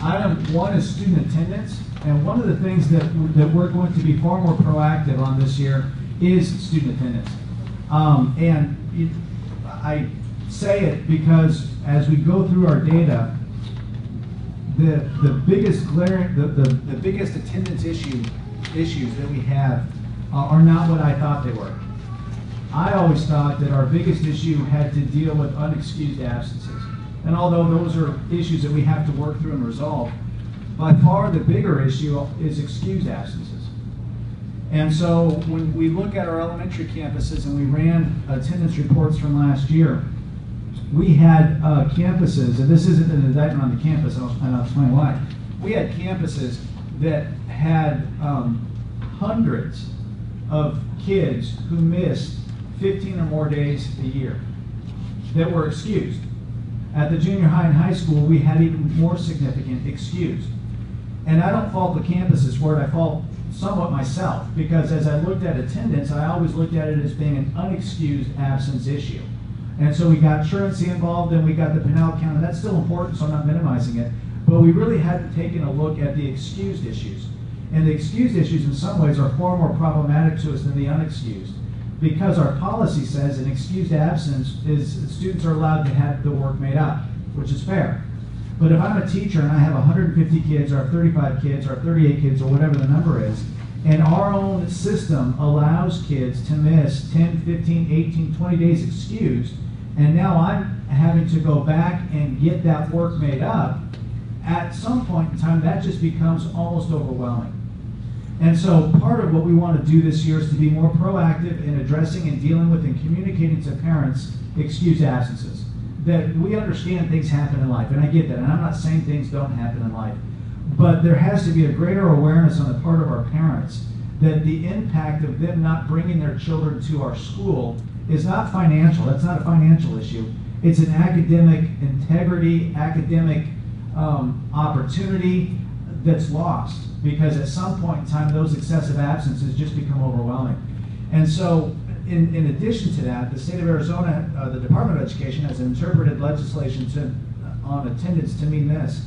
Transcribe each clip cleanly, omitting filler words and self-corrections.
Item 1 is student attendance, and one of the things that we're going to be far more proactive on this year is student attendance. I say it because as we go through our data, the biggest glaring, the biggest attendance issues that we have are not what I thought they were. I always thought that our biggest issue had to deal with unexcused absences. And although those are issues that we have to work through and resolve, by far the bigger issue is excused absences. And so when we look at our elementary campuses and we ran attendance reports from last year, we had campuses, and this isn't an indictment on the campus, and I'll explain why. We had campuses that had hundreds of kids who missed 15 or more days a year that were excused. At the junior high and high school, we had even more significant excused. And I don't fault the campuses for it, I fault somewhat myself, because as I looked at attendance, I always looked at it as being an unexcused absence issue. And so we got truancy involved, and we got the Pinal count, and that's still important, so I'm not minimizing it. But we really hadn't taken a look at the excused issues. And the excused issues in some ways are far more problematic to us than the unexcused, because our policy says an excused absence is students are allowed to have the work made up, which is fair. But if I'm a teacher and I have 150 kids or 35 kids or 38 kids or whatever the number is, and our own system allows kids to miss 10, 15, 18, 20 days excused, and now I'm having to go back and get that work made up, at some point in time that just becomes almost overwhelming. And so part of what we want to do this year is to be more proactive in addressing and dealing with and communicating to parents excused absences. That we understand things happen in life, and I get that, and I'm not saying things don't happen in life, but there has to be a greater awareness on the part of our parents that the impact of them not bringing their children to our school is not financial. That's not a financial issue. It's an academic integrity, academic opportunity that's lost, because at some point in time those excessive absences just become overwhelming. And so in addition to that, the state of Arizona, the Department of Education has interpreted legislation on attendance to mean this,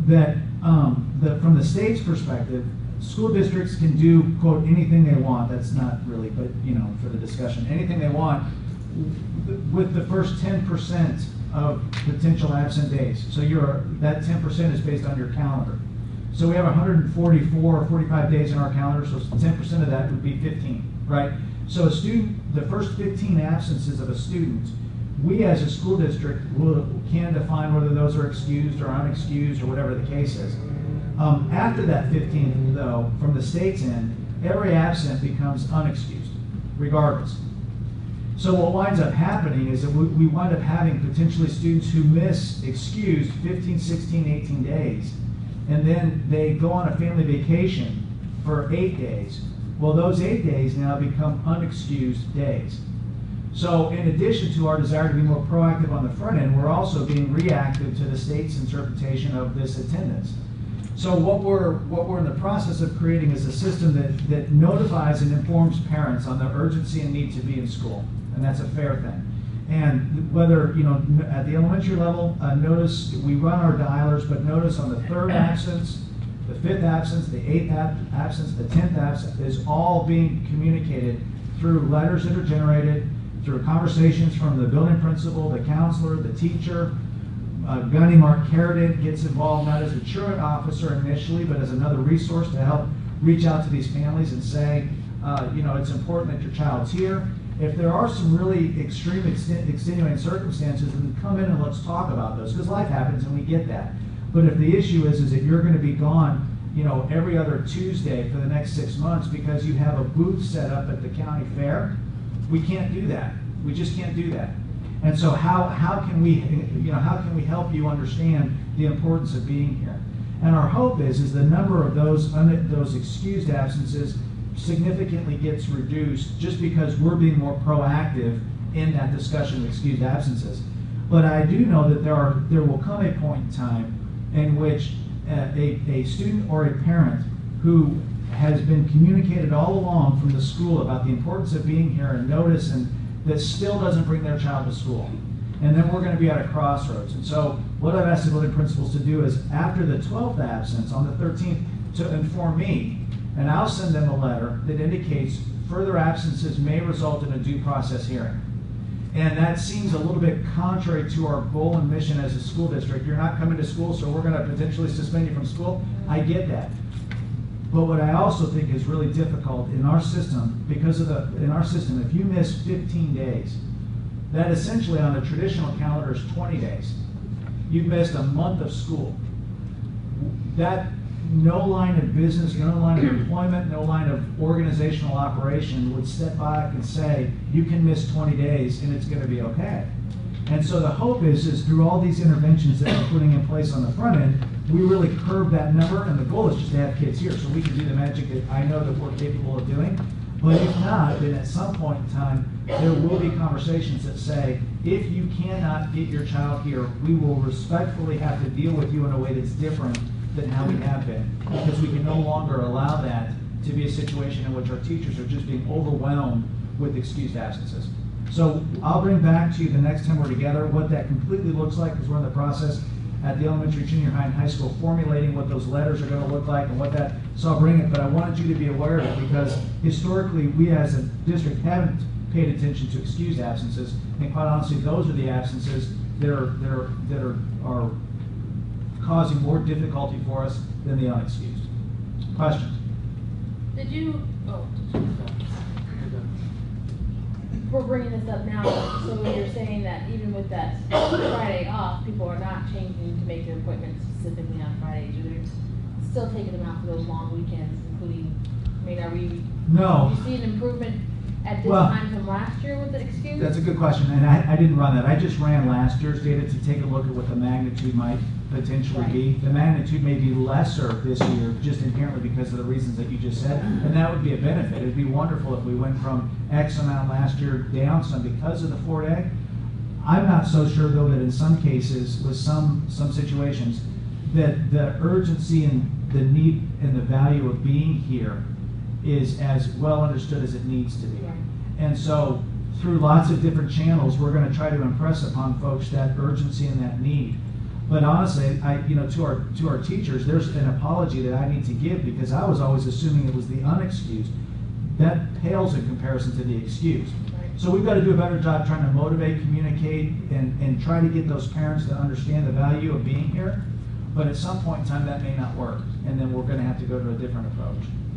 that from the state's perspective, school districts can do, quote, anything they want. That's not really, but for the discussion, anything they want with the first 10% of potential absent days. So that 10% is based on your calendar. So we have 144 or 45 days in our calendar, so 10% of that would be 15, right? So a student, the first 15 absences of a student, we as a school district can define whether those are excused or unexcused or whatever the case is. After that 15, though, from the state's end, every absent becomes unexcused, regardless. So what winds up happening is that we wind up having potentially students who miss excused 15, 16, 18 days, and then they go on a family vacation for 8 days. Well, those 8 days now become unexcused days. So in addition to our desire to be more proactive on the front end, we're also being reactive to the state's interpretation of this attendance. So what we're in the process of creating is a system that notifies and informs parents on the urgency and need to be in school, and that's a fair thing. And whether, at the elementary level, notice we run our dialers, but notice on the 3rd absence, the 5th absence, the 8th absence, the 10th absence is all being communicated through letters that are generated, through conversations from the building principal, the counselor, the teacher. Gunny Mark Carradine gets involved not as a truant officer initially, but as another resource to help reach out to these families and say, it's important that your child's here. If there are some really extreme extenuating circumstances, then come in and let's talk about those, because life happens and we get that. But if the issue is that you're going to be gone, every other Tuesday for the next 6 months because you have a booth set up at the county fair, we can't do that. We just can't do that. And so how can we help you understand the importance of being here? And our hope is the number of those excused absences significantly gets reduced just because we're being more proactive in that discussion of excused absences. But I do know that there will come a point in time in which a student or a parent who has been communicated all along from the school about the importance of being here and notice, and that still doesn't bring their child to school. And then we're going to be at a crossroads. And so What I've asked the building principals to do is, after the 12th absence, on the 13th, to inform me, and I'll send them a letter that indicates further absences may result in a due process hearing. And that seems a little bit contrary to our goal and mission as a school district. You're not coming to school, so we're going to potentially suspend you from school. I get that. But what I also think is really difficult in our system, because of in our system, if you miss 15 days, that essentially on a traditional calendar is 20 days. You've missed a month of school. That no line of business, no line of employment, no line of organizational operation would step back and say, you can miss 20 days and it's going to be okay. And so the hope is through all these interventions that we're putting in place on the front end, we really curb that number, and the goal is just to have kids here so we can do the magic that I know that we're capable of doing. But if not, then at some point in time, there will be conversations that say, if you cannot get your child here, we will respectfully have to deal with you in a way that's different than how we have been, because we can no longer allow that to be a situation in which our teachers are just being overwhelmed with excused absences. So I'll bring back to you the next time we're together what that completely looks like, because we're in the process at the elementary, junior high, and high school formulating what those letters are going to look like and what that, so I'll bring it, but I wanted you to be aware of it because historically we as a district haven't paid attention to excused absences, and quite honestly those are the absences that are causing more difficulty for us than the unexcused. Questions? Did you, we're bringing this up now, so you're saying that even with that Friday off, people are not changing to make their appointments specifically on Fridays, or they're still taking them out for those long weekends, including, I mean, are we, No. do you see an improvement at this time from last year with the excuse? That's a good question, and I didn't run that. I just ran last year's data to take a look at what the magnitude might potentially be. The magnitude may be lesser this year, just inherently because of the reasons that you just said, and that would be a benefit. It'd be wonderful if we went from X amount last year down some because of the 4-day. I'm not so sure, though, that in some cases, with some situations, that the urgency and the need and the value of being here is as well understood as it needs to be. Right. And so, through lots of different channels, we're going to try to impress upon folks that urgency and that need. But honestly, to our teachers, there's an apology that I need to give because I was always assuming it was the unexcused. That pales in comparison to the excused. Right. So we've got to do a better job trying to motivate, communicate, and try to get those parents to understand the value of being here. But at some point in time, that may not work, and then we're going to have to go to a different approach.